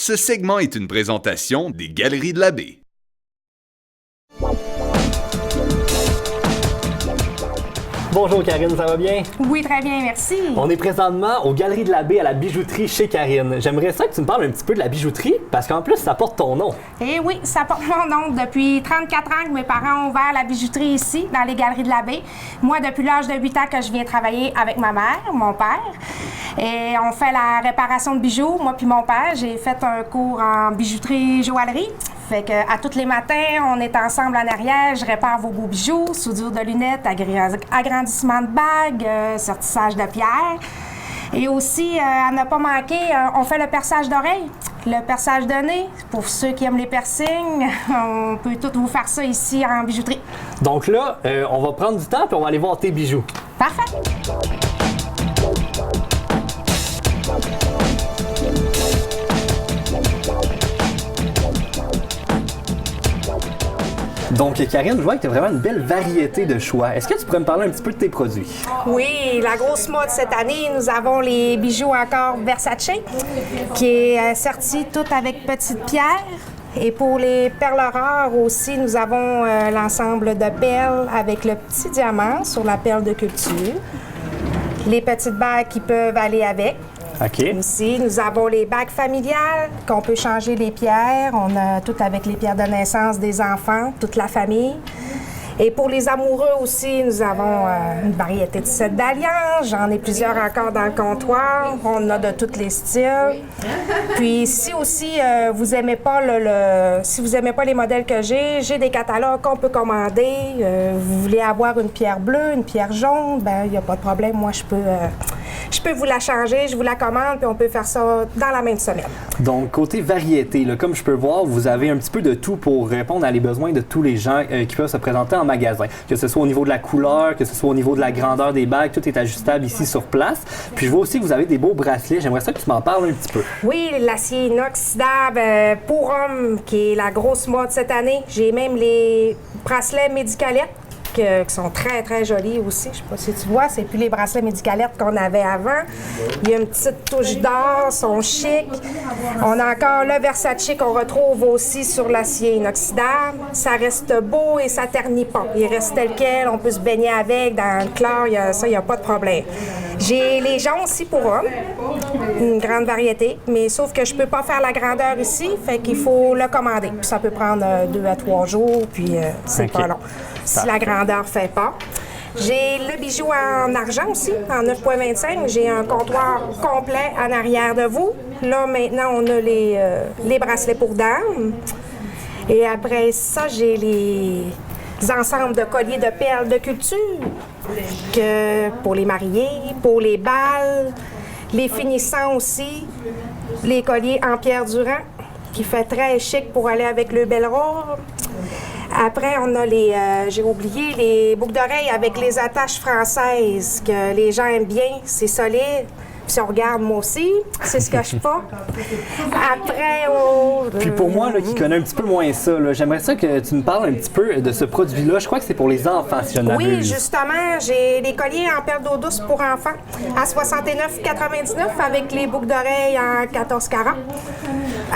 Ce segment est une présentation des Galeries de la Baie. Bonjour Karine, ça va bien? Oui, très bien, merci. On est présentement aux Galeries de la Baie à la bijouterie chez Karine. J'aimerais ça que tu me parles un petit peu de la bijouterie, parce qu'en plus, ça porte ton nom. Eh oui, ça porte mon nom. Depuis 34 ans que mes parents ont ouvert la bijouterie ici, dans les Galeries de la Baie. Moi, depuis l'âge de 8 ans que je viens travailler avec ma mère, mon père. Et on fait la réparation de bijoux, moi puis mon père. J'ai fait un cours en bijouterie joaillerie. Fait que à tous les matins, on est ensemble en arrière, je répare vos beaux bijoux, soudure de lunettes, agrandissement de bagues, sortissage de pierres. Et aussi, à ne pas manquer, on fait le perçage d'oreilles, le perçage de nez. Pour ceux qui aiment les piercings, on peut tout vous faire ça ici en bijouterie. Donc là, on va prendre du temps puis on va aller voir tes bijoux. Parfait! Donc, Karine, je vois que tu as vraiment une belle variété de choix. Est-ce que tu pourrais me parler un petit peu de tes produits? Oui, la grosse mode cette année, nous avons les bijoux encore Versace, qui est sorti tout avec petites pierres. Et pour les perles rares aussi, nous avons l'ensemble de perles avec le petit diamant sur la perle de culture. Les petites bagues qui peuvent aller avec. OK. Aussi, nous avons les bagues familiales qu'on peut changer les pierres. On a tout avec les pierres de naissance des enfants, toute la famille. Et pour les amoureux aussi, nous avons une variété de sets d'alliances. J'en ai plusieurs encore dans le comptoir. On a de tous les styles. Puis si aussi vous aimez pas si vous aimez pas les modèles que j'ai des catalogues qu'on peut commander. Vous voulez avoir une pierre bleue, une pierre jaune, ben il n'y a pas de problème. Moi, je peux vous la changer, je vous la commande, puis on peut faire ça dans la même semaine. Donc, côté variété, là, comme je peux voir, vous avez un petit peu de tout pour répondre à les besoins de tous les gens qui peuvent se présenter en magasin. Que ce soit au niveau de la couleur, que ce soit au niveau de la grandeur des bagues, tout est ajustable ici sur place. Puis je vois aussi que vous avez des beaux bracelets. J'aimerais ça que tu m'en parles un petit peu. Oui, l'acier inoxydable pour hommes, qui est la grosse mode cette année. J'ai même les bracelets médicalettes qui sont très, très jolis aussi. Je sais pas si tu vois, c'est plus les bracelets médicalettes qu'on avait avant. Il y a une petite touche d'or, sont chics. On a encore le Versace qu'on retrouve aussi sur l'acier inoxydable. Ça reste beau et ça ternit pas. Il reste tel quel, on peut se baigner avec dans le clair, il n'y a pas de problème. J'ai les joncs aussi pour hommes, une grande variété, mais sauf que je peux pas faire la grandeur ici, fait qu'il faut le commander. Puis ça peut prendre 2 à 3 jours, puis c'est pas long. Si la grandeur fait pas. J'ai le bijou en argent aussi, en 9,25. J'ai un comptoir complet en arrière de vous. Là, maintenant, on a les bracelets pour dames. Et après ça, j'ai les ensembles de colliers de perles de culture pour les mariés, pour les balles, les finissants aussi, les colliers en pierre Durand, qui fait très chic pour aller avec le bel robe. Après, on a j'ai oublié, les boucles d'oreilles avec les attaches françaises que les gens aiment bien. C'est solide. Puis si on regarde, moi aussi, c'est ce que je pas. Après, Puis pour moi, là, qui connais un petit peu moins ça, là, j'aimerais ça que tu me parles un petit peu de ce produit-là. Je crois que c'est pour les enfants, si je ne m'abuse. Oui, justement, j'ai des colliers en perles d'eau douce pour enfants à 69,99 avec les boucles d'oreilles en 14 carats.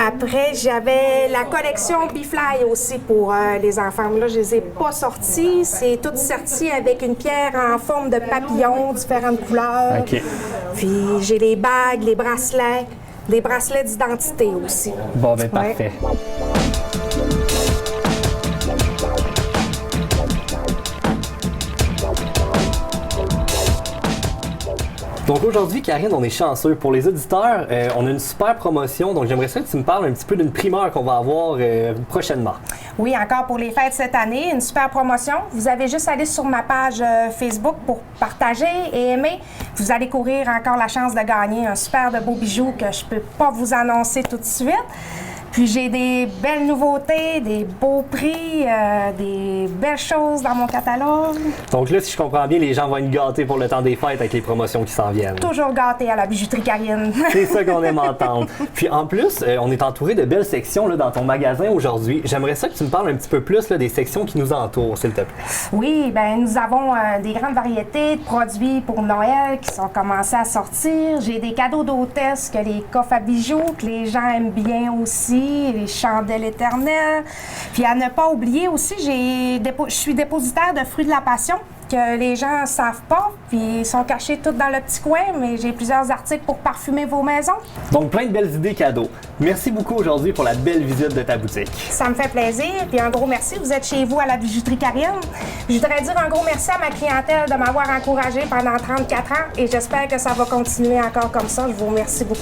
Après, j'avais la collection Bifly aussi pour les enfants. Là, je les ai pas sortis. C'est tout sorti avec une pierre en forme de papillon, différentes couleurs. OK. Puis j'ai les bagues, les bracelets d'identité aussi. Bon, ben parfait. Donc aujourd'hui, Karine, on est chanceux. Pour les auditeurs, on a une super promotion. Donc j'aimerais ça que tu me parles un petit peu d'une primeur qu'on va avoir prochainement. Oui, encore pour les fêtes cette année, une super promotion. Vous avez juste à aller sur ma page Facebook pour partager et aimer. Vous allez courir encore la chance de gagner un super de beau bijou que je peux pas vous annoncer tout de suite. Puis j'ai des belles nouveautés, des beaux prix, des belles choses dans mon catalogue. Donc là, si je comprends bien, les gens vont être gâtés pour le temps des fêtes avec les promotions qui s'en viennent. Toujours gâté à la bijouterie Karine. C'est ça qu'on aime entendre. Puis en plus, on est entouré de belles sections là, dans ton magasin aujourd'hui. J'aimerais ça que tu me parles un petit peu plus là, des sections qui nous entourent, s'il te plaît. Oui, ben nous avons des grandes variétés de produits pour Noël qui sont commencés à sortir. J'ai des cadeaux d'hôtesse, que les coffres à bijoux, que les gens aiment bien aussi, les chandelles éternelles. Puis à ne pas oublier aussi, je suis dépositaire de fruits de la passion que les gens ne savent pas, puis ils sont cachés tous dans le petit coin, mais j'ai plusieurs articles pour parfumer vos maisons. Donc plein de belles idées cadeaux. Merci beaucoup aujourd'hui pour la belle visite de ta boutique. Ça me fait plaisir, puis un gros merci. Vous êtes chez vous à la bijouterie Karine. Je voudrais dire un gros merci à ma clientèle de m'avoir encouragée pendant 34 ans et j'espère que ça va continuer encore comme ça. Je vous remercie beaucoup.